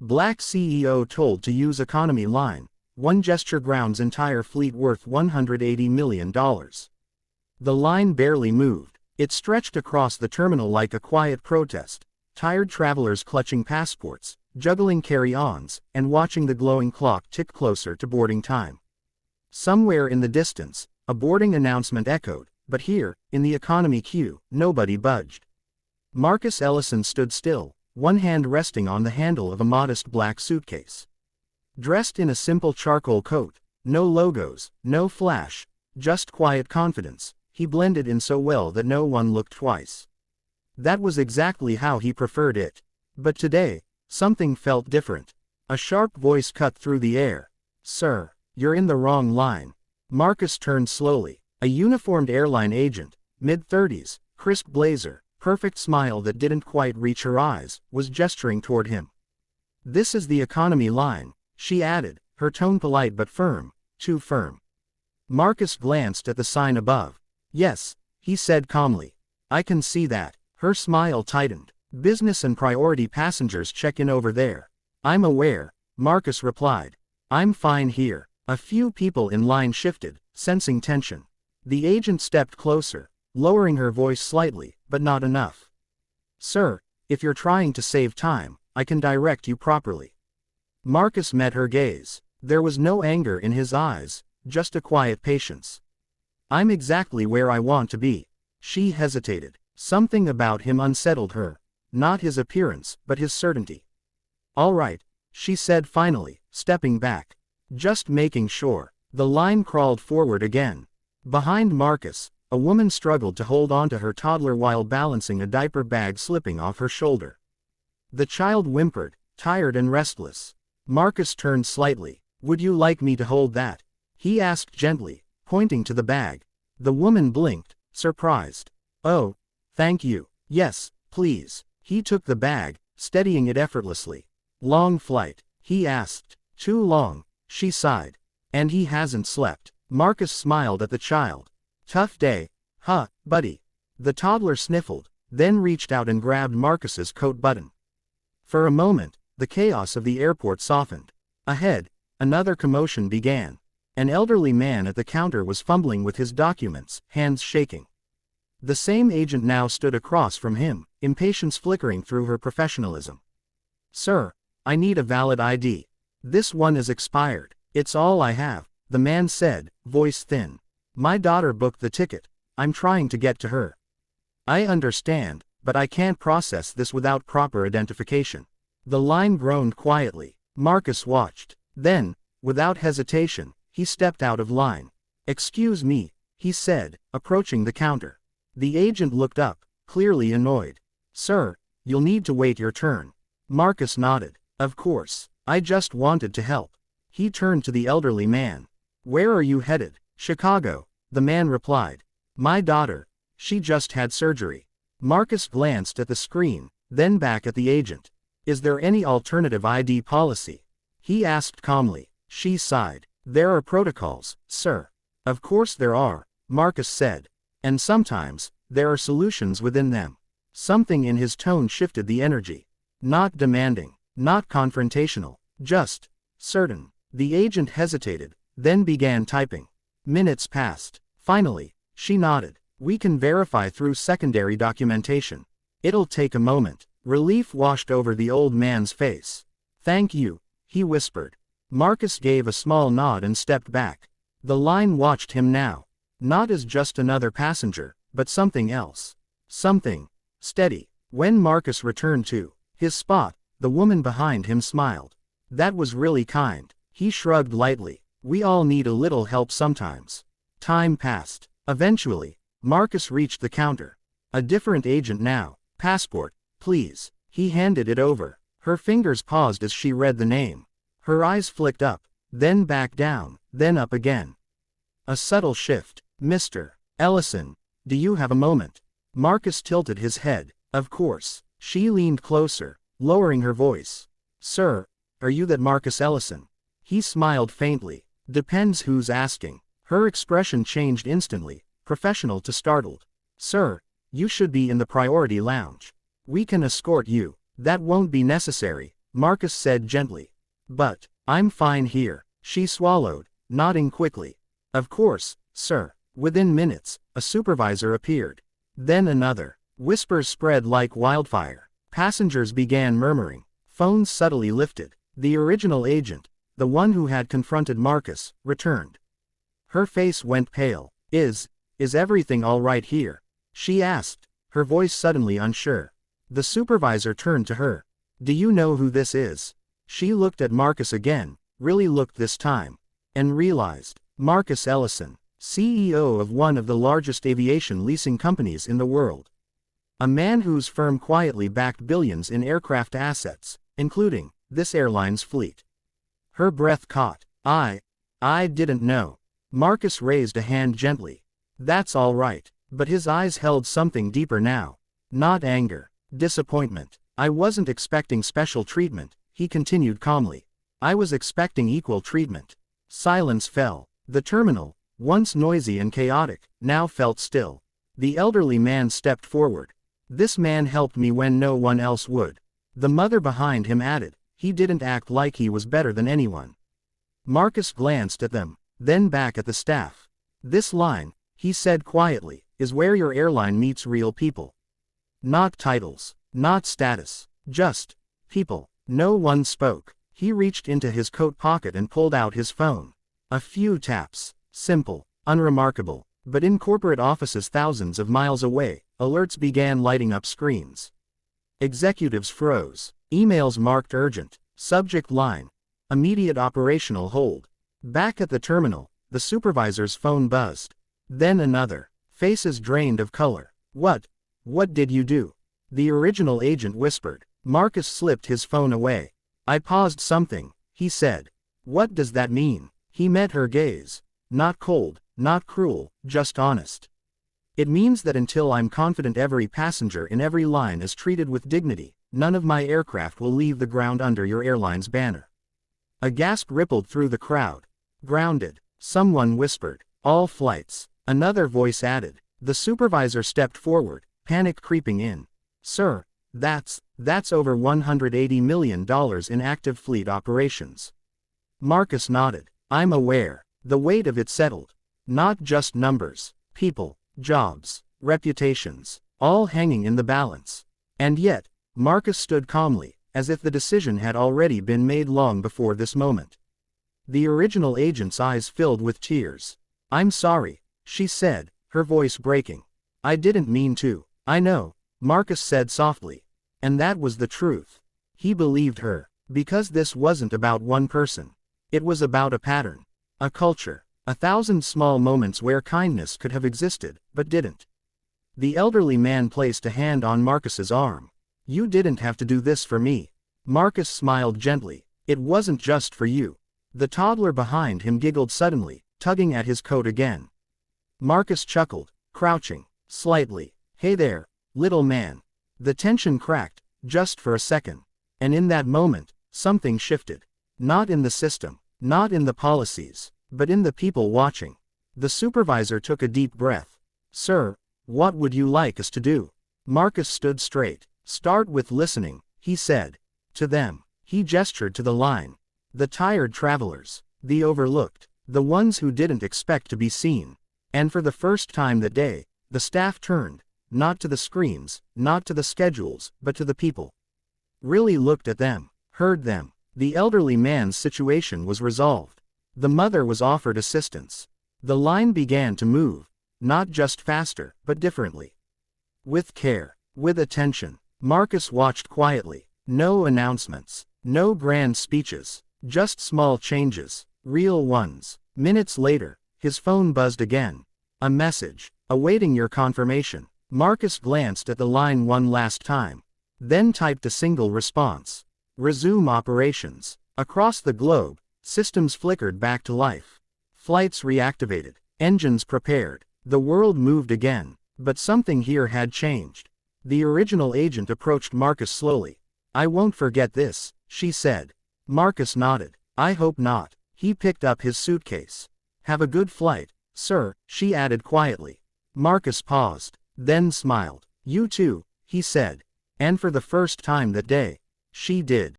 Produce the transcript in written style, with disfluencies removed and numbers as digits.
Black CEO told to use economy line. One gesture grounds entire fleet worth $180 million. The line barely moved. It stretched across the terminal like a quiet protest. Tired travelers clutching passports, juggling carry-ons, and watching the glowing clock tick closer to boarding time. Somewhere in the distance, a boarding announcement echoed, but here, in the economy queue, nobody budged. Marcus Ellison stood still, one hand resting on the handle of a modest black suitcase. Dressed in a simple charcoal coat, no logos, no flash, just quiet confidence, he blended in so well that no one looked twice. That was exactly how he preferred it. But today, something felt different. A sharp voice cut through the air. "Sir, you're in the wrong line." Marcus turned slowly. A uniformed airline agent, mid-30s, crisp blazer, perfect smile that didn't quite reach her eyes, was gesturing toward him. "This is the economy line," she added, her tone polite but firm, too firm. Marcus glanced at the sign above. "Yes," he said calmly. "I can see that." Her smile tightened. "Business and priority passengers check in over there." "I'm aware," Marcus replied. "I'm fine here." A few people in line shifted, sensing tension. The agent stepped closer, lowering her voice slightly, but not enough. "Sir, if you're trying to save time, I can direct you properly." Marcus met her gaze. There was no anger in his eyes, just a quiet patience. "I'm exactly where I want to be." She hesitated. Something about him unsettled her. Not his appearance, but his certainty. "All right," she said finally, stepping back. "Just making sure." The line crawled forward again. Behind Marcus, a woman struggled to hold onto her toddler while balancing a diaper bag slipping off her shoulder. The child whimpered, tired and restless. Marcus turned slightly. "Would you like me to hold that?" he asked gently, pointing to the bag. The woman blinked, surprised. "Oh, thank you. Yes, please." He took the bag, steadying it effortlessly. "Long flight?" he asked. "Too long," she sighed. "And he hasn't slept." Marcus smiled at the child. "Tough day, huh, buddy?" The toddler sniffled, then reached out and grabbed Marcus's coat button. For a moment, the chaos of the airport softened. Ahead, another commotion began. An elderly man at the counter was fumbling with his documents, hands shaking. The same agent now stood across from him, impatience flickering through her professionalism. "Sir, I need a valid ID. This one is expired." "It's all I have," the man said, voice thin. "My daughter booked the ticket. I'm trying to get to her." "I understand, but I can't process this without proper identification." The line groaned quietly. Marcus watched. Then, without hesitation, he stepped out of line. "Excuse me," he said, approaching the counter. The agent looked up, clearly annoyed. "Sir, you'll need to wait your turn." Marcus nodded. "Of course, I just wanted to help." He turned to the elderly man. "Where are you headed?" "Chicago," the man replied. "My daughter. She just had surgery." Marcus glanced at the screen, then back at the agent. "Is there any alternative ID policy?" he asked calmly. She sighed. "There are protocols, sir." "Of course there are," Marcus said. "And sometimes, there are solutions within them." Something in his tone shifted the energy. Not demanding, not confrontational, just certain. The agent hesitated, then began typing. Minutes passed. Finally, she nodded. "We can verify through secondary documentation. It'll take a moment." Relief washed over the old man's face. "Thank you," he whispered. Marcus gave a small nod and stepped back. The line watched him now. Not as just another passenger, but something else. Something steady. When Marcus returned to his spot, the woman behind him smiled. "That was really kind." He shrugged lightly. "We all need a little help sometimes." Time passed. Eventually, Marcus reached the counter. A different agent now. "Passport, please." He handed it over. Her fingers paused as she read the name. Her eyes flicked up, then back down, then up again. A subtle shift. "Mr. Ellison, do you have a moment?" Marcus tilted his head. "Of course." She leaned closer, lowering her voice. "Sir, are you that Marcus Ellison?" He smiled faintly. "Depends who's asking." Her expression changed instantly, professional to startled. "Sir, you should be in the priority lounge. We can escort you." "That won't be necessary," Marcus said gently. But, I'm fine here, she swallowed, nodding quickly. Of course, sir. Within minutes, a supervisor appeared. Then another. Whispers spread like wildfire. Passengers began murmuring. Phones subtly lifted. The original agent, the one who had confronted Marcus, returned. Her face went pale. Is everything all right here? She asked, her voice suddenly unsure. The supervisor turned to her. Do you know who this is? She looked at Marcus again, really looked this time, and realized. Marcus Ellison, CEO of one of the largest aviation leasing companies in the world. A man whose firm quietly backed billions in aircraft assets, including this airline's fleet. Her breath caught. I didn't know. Marcus raised a hand gently. That's all right, but his eyes held something deeper now. Not anger, disappointment. I wasn't expecting special treatment, he continued calmly. I was expecting equal treatment. Silence fell. The terminal, once noisy and chaotic, now felt still. The elderly man stepped forward. This man helped me when no one else would. The mother behind him added, he didn't act like he was better than anyone. Marcus glanced at them, then back at the staff. This line, he said quietly, is where your airline meets real people. Not titles, not status, just people. No one spoke. He reached into his coat pocket and pulled out his phone. A few taps, simple, unremarkable, but in corporate offices thousands of miles away, alerts began lighting up screens. Executives froze. Emails marked urgent. Subject line. Immediate operational hold. Back at the terminal, the supervisor's phone buzzed. Then another. Faces drained of color. What did you do? The original agent whispered. Marcus slipped his phone away. I paused something, he said. What does that mean? He met her gaze. Not cold, not cruel, just honest. It means that until I'm confident every passenger in every line is treated with dignity, none of my aircraft will leave the ground under your airline's banner. A gasp rippled through the crowd. Grounded, someone whispered. All flights. Another voice added. The supervisor stepped forward, panic creeping in. Sir, that's over $180 million in active fleet operations. Marcus nodded. I'm aware. The weight of it settled. Not just numbers, people, jobs, reputations, all hanging in the balance. And yet, Marcus stood calmly, as if the decision had already been made long before this moment. The original agent's eyes filled with tears. I'm sorry, she said, her voice breaking. I didn't mean to. I know, Marcus said softly. And that was the truth. He believed her, because this wasn't about one person. It was about a pattern, a culture, 1,000 small moments where kindness could have existed, but didn't. The elderly man placed a hand on Marcus's arm. You didn't have to do this for me. Marcus smiled gently. It wasn't just for you. The toddler behind him giggled suddenly, tugging at his coat again. Marcus chuckled, crouching, slightly. Hey there, little man. The tension cracked, just for a second. And in that moment, something shifted. Not in the system, not in the policies, but in the people watching. The supervisor took a deep breath. Sir, what would you like us to do? Marcus stood straight. Start with listening, he said. To them. He gestured to the line. The tired travelers, the overlooked, the ones who didn't expect to be seen. And for the first time that day, the staff turned, not to the screens, not to the schedules, but to the people. Really looked at them, heard them. The elderly man's situation was resolved. The mother was offered assistance. The line began to move, not just faster, but differently. With care, with attention, Marcus watched quietly. No announcements, no grand speeches, just small changes, real ones. Minutes later, his phone buzzed again. A message, awaiting your confirmation. Marcus glanced at the line one last time, then typed a single response. Resume operations. Across the globe, systems flickered back to life. Flights reactivated, engines prepared. The world moved again, but something here had changed. The original agent approached Marcus slowly. I won't forget this, she said. Marcus nodded. I hope not. He picked up his suitcase. Have a good flight, sir, she added quietly. Marcus paused, then smiled. You too, he said. And for the first time that day, she did.